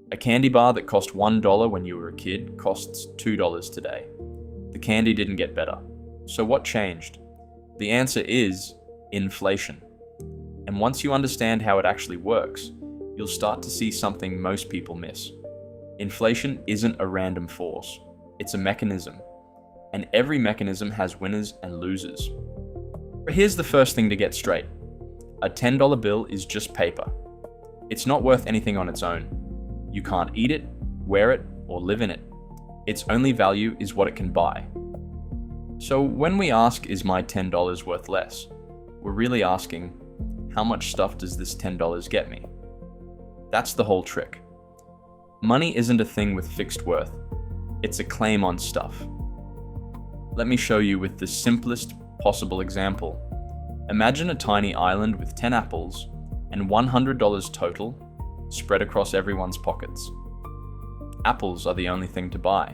A candy bar that cost $1 when you were a kid costs $2 today. The candy didn't get better. So what changed? The answer is inflation. And once you understand how it actually works, you'll start to see something most people miss. Inflation isn't a random force. It's a mechanism. And every mechanism has winners and losers. But here's the first thing to get straight. A $10 bill is just paper. It's not worth anything on its own. You can't eat it, wear it, or live in it. Its only value is what it can buy. So when we ask, is my $10 worth less? We're really asking, how much stuff does this $10 get me? That's the whole trick. Money isn't a thing with fixed worth. It's a claim on stuff. Let me show you with the simplest possible example. Imagine a tiny island with 10 apples and $100 total spread across everyone's pockets. Apples are the only thing to buy.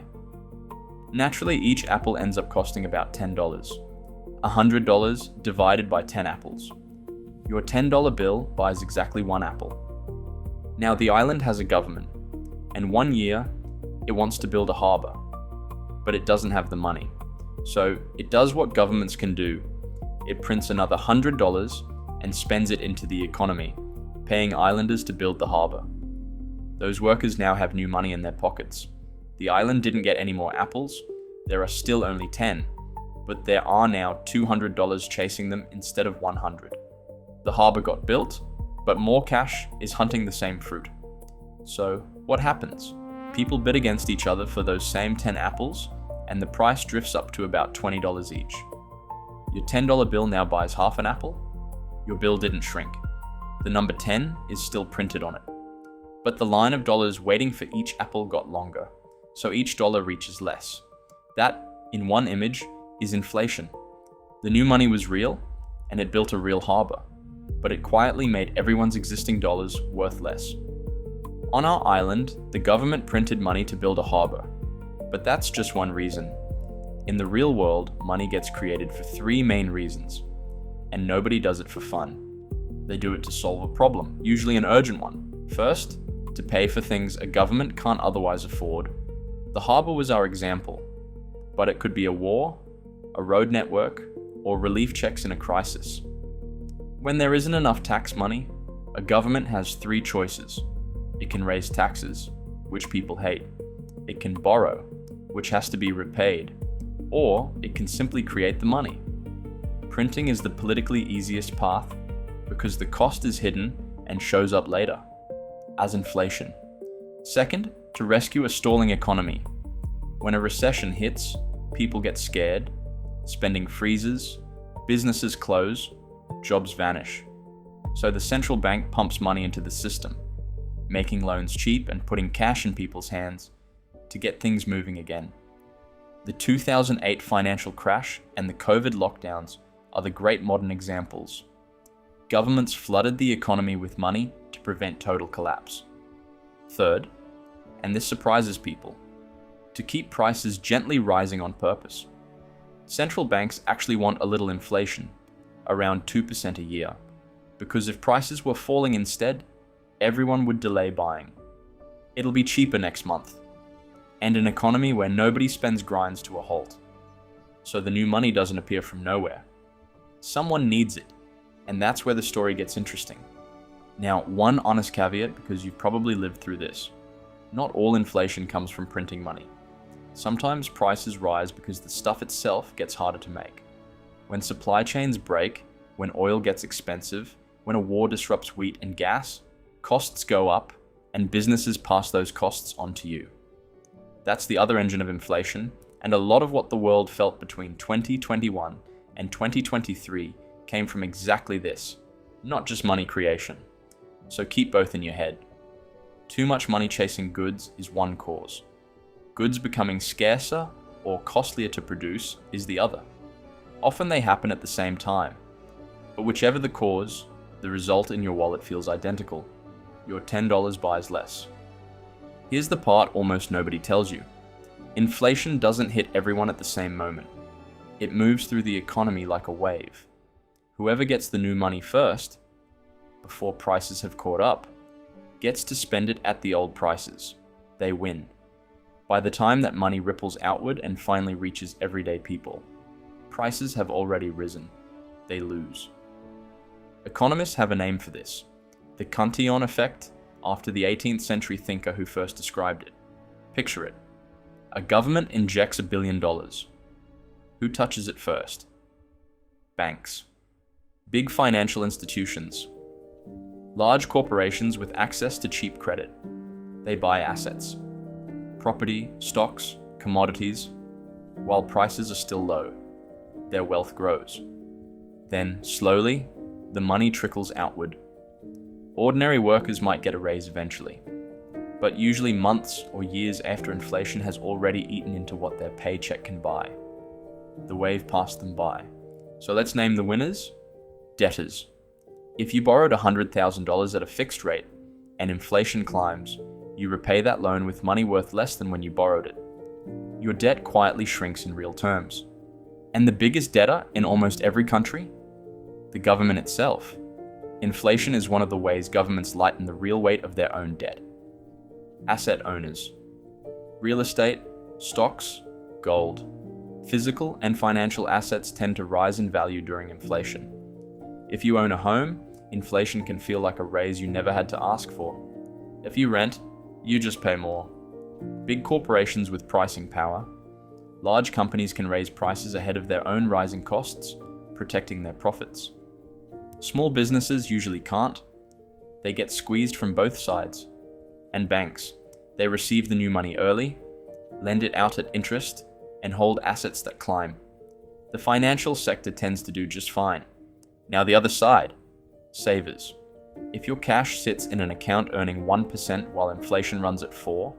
Naturally, each apple ends up costing about $10. $100 divided by 10 apples. Your $10 bill buys exactly one apple. Now the island has a government, and one year it wants to build a harbour, but it doesn't have the money. So it does what governments can do. It prints another $100 and spends it into the economy, paying islanders to build the harbour. Those workers now have new money in their pockets. The island didn't get any more apples. There are still only 10, but there are now $200 chasing them instead of 100. The harbour got built, but more cash is hunting the same fruit. So what happens? People bid against each other for those same 10 apples, and the price drifts up to about $20 each. Your $10 bill now buys half an apple. Your bill didn't shrink. The number 10 is still printed on it. But the line of dollars waiting for each apple got longer, so each dollar reaches less. That, in one image, is inflation. The new money was real, and it built a real harbour, but it quietly made everyone's existing dollars worth less. On our island, the government printed money to build a harbour, but that's just one reason. In the real world, money gets created for three main reasons, and nobody does it for fun. They do it to solve a problem, usually an urgent one. First, to pay for things a government can't otherwise afford. The harbour was our example, but it could be a war, a road network, or relief checks in a crisis. When there isn't enough tax money, a government has three choices. It can raise taxes, which people hate. It can borrow, which has to be repaid, or it can simply create the money. Printing is the politically easiest path because the cost is hidden and shows up later, as inflation. Second, to rescue a stalling economy. When a recession hits, people get scared, spending freezes, businesses close, jobs vanish. So the central bank pumps money into the system, making loans cheap and putting cash in people's hands to get things moving again. The 2008 financial crash and the COVID lockdowns are the great modern examples. Governments flooded the economy with money to prevent total collapse. Third, and this surprises people, to keep prices gently rising on purpose. Central banks actually want a little inflation, around 2% a year, because if prices were falling instead, everyone would delay buying. It'll be cheaper next month, and an economy where nobody spends grinds to a halt. So the new money doesn't appear from nowhere. Someone needs it, and that's where the story gets interesting. Now, one honest caveat, because you've probably lived through this. Not all inflation comes from printing money. Sometimes prices rise because the stuff itself gets harder to make. When supply chains break, when oil gets expensive, when a war disrupts wheat and gas, costs go up, and businesses pass those costs on to you. That's the other engine of inflation, and a lot of what the world felt between 2021 and 2023 came from exactly this, not just money creation. So keep both in your head. Too much money chasing goods is one cause. Goods becoming scarcer or costlier to produce is the other. Often they happen at the same time, but whichever the cause, the result in your wallet feels identical. Your $10 buys less. Here's the part almost nobody tells you. Inflation doesn't hit everyone at the same moment. It moves through the economy like a wave. Whoever gets the new money first, before prices have caught up, gets to spend it at the old prices. They win. By the time that money ripples outward and finally reaches everyday people, prices have already risen. They lose. Economists have a name for this: the Cantillon effect, after the 18th century thinker who first described it. Picture it. A government injects $1 billion. Who touches it first? Banks. Big financial institutions. Large corporations with access to cheap credit. They buy assets. Property, stocks, commodities. While prices are still low, their wealth grows. Then, slowly, the money trickles outward. Ordinary workers might get a raise eventually, but usually months or years after inflation has already eaten into what their paycheck can buy. The wave passed them by. So let's name the winners: debtors. If you borrowed $100,000 at a fixed rate and inflation climbs, you repay that loan with money worth less than when you borrowed it. Your debt quietly shrinks in real terms. And the biggest debtor in almost every country? The government itself. Inflation is one of the ways governments lighten the real weight of their own debt. Asset owners. Real estate, stocks, gold. Physical and financial assets tend to rise in value during inflation. If you own a home, inflation can feel like a raise you never had to ask for. If you rent, you just pay more. Big corporations with pricing power. Large companies can raise prices ahead of their own rising costs, protecting their profits. Small businesses usually can't. They get squeezed from both sides. And banks, they receive the new money early, lend it out at interest, and hold assets that climb. The financial sector tends to do just fine. Now the other side, savers. If your cash sits in an account earning 1% while inflation runs at 4%,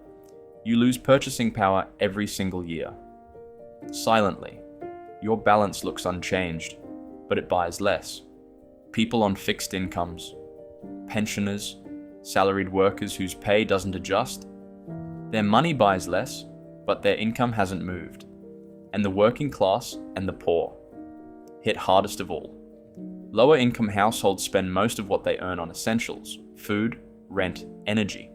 you lose purchasing power every single year. Silently, your balance looks unchanged, but it buys less. People on fixed incomes, pensioners, salaried workers whose pay doesn't adjust, their money buys less, but their income hasn't moved. And the working class and the poor, hit hardest of all. Lower income households spend most of what they earn on essentials: food, rent, energy.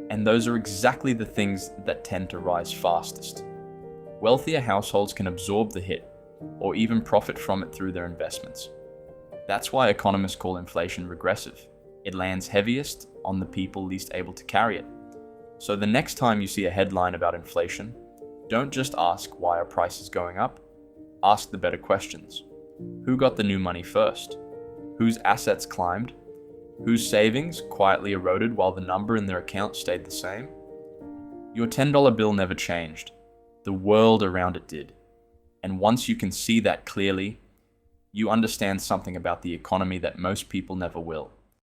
And those are exactly the things that tend to rise fastest. Wealthier households can absorb the hit, or even profit from it through their investments. That's why economists call inflation regressive. It lands heaviest on the people least able to carry it. So the next time you see a headline about inflation, don't just ask why are prices going up. Ask the better questions. Who got the new money first? Whose assets climbed? Whose savings quietly eroded while the number in their account stayed the same? Your $10 bill never changed. The world around it did. And once you can see that clearly, you understand something about the economy that most people never will.